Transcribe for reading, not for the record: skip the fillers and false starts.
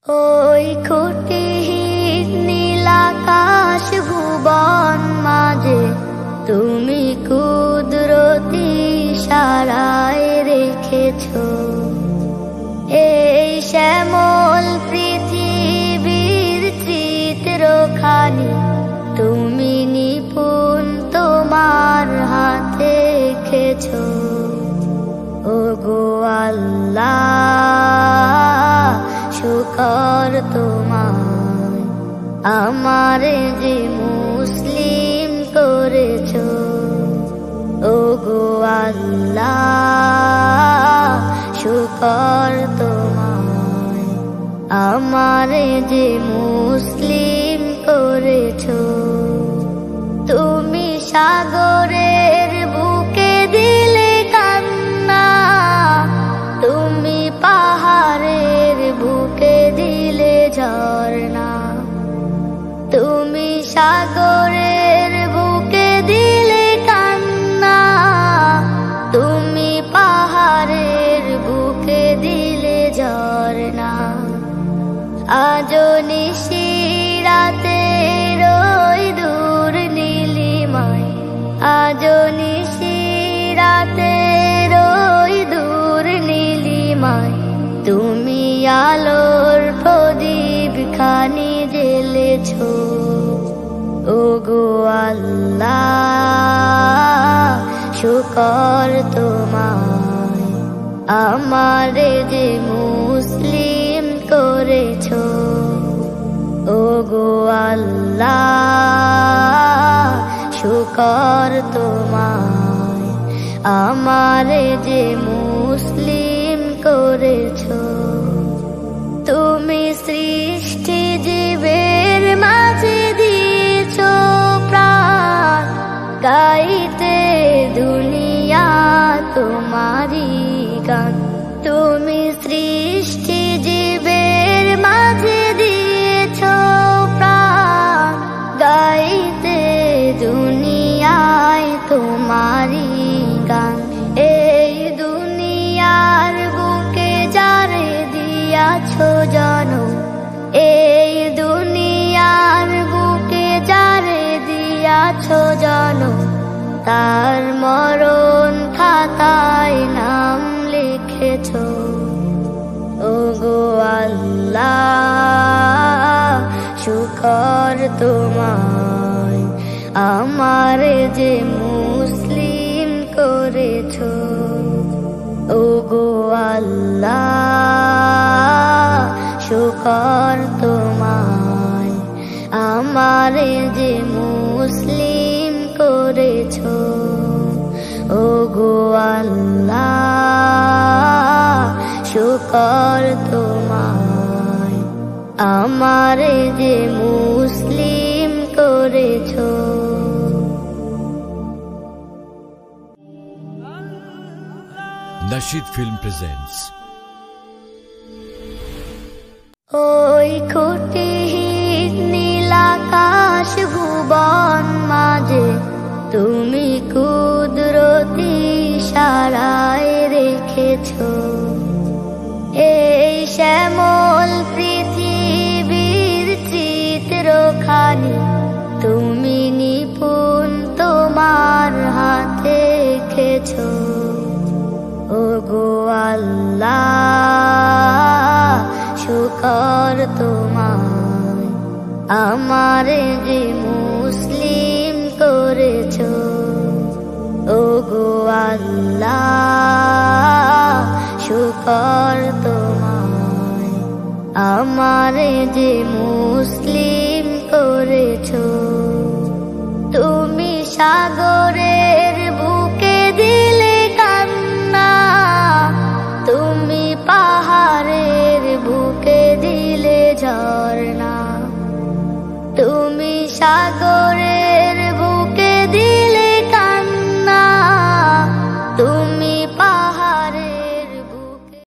ওই খুঁটিহীন নীলাকাশ ভুবন মাঝে তুমি কুদরতি ইশারায় রেখেছো এই শ্যামল পৃথিবীর চিত্রখানি তুমি নিপুণ তোমার হাতে এঁকেছো। ওগো আল্লাহ শুকর তোমার আমারে যে মুসলিম করেছো। ওগো আল্লাহ শুকর তোমার আমারে যে মুসলিম করেছো। তুমি সাগরের বুকে দিলে কান্না, তুমি পাহাড়ের বুকে দিলে ঝর্ণা, তুমি সাগরের বুকে দিলে কান্না, তুমি পাহাড়ের বুকে দিলে ঝর্ণা। আজো নিশিরাতে রই দূর নীলিমায়, আজো নিশিরাতে রই দূর নীলিমায়, তুমি আলোর প্রদীপ খানি জ্বেলেছো। ওগো আল্লাহ শুকর তোমায় আমারে যে মুসলিম করেছো। ওগো আল্লাহ শুকর তোমায় আমারে যে মুসলিম করেছো। তুমি সৃষ্টি জীবের মাঝে দিয়েছো প্রাণ, গাইতে দুনিয়া তোমারি গান। তুমি সৃষ্টি জীবের মাঝে দিয়েছো প্রাণ, গাইতে দুনিয়ায় তোমারি গান। এই দুনিয়ার বুকে যারে দিয়াছো জনম, এই দুনিয়ার বুকে যারে দিয়াছো জনম, তার মরণ খাতায় নাম লিখেছো। ওগো আল্লাহ শুকর তোমায় আমারে যে মুসলিম করেছো। ওগো আল্লাহ শুকর তোমায় আমারে যে মুসলিম করেছো। ওগো আল্লাহ শুকর তোমায় আমারে যে মুসলিম করেছো। Nasheed Film presents ওই খুঁটিহীন নীলাকাশ ভুবন মাঝে তুমি কুদরতি ইশারায় রেখেছো এই শ্যামল পৃথিবীর চিত্রখানি তুমি নিপুণ তোমার হাতে এঁকেছো। ওগো আল্লাহ শুকর তোমায় আমারে যে মুসলিম করেছো। ওগো আল্লাহ শুকর তোমায় আমারে যে মুসলিম করেছো। তুমি সাগর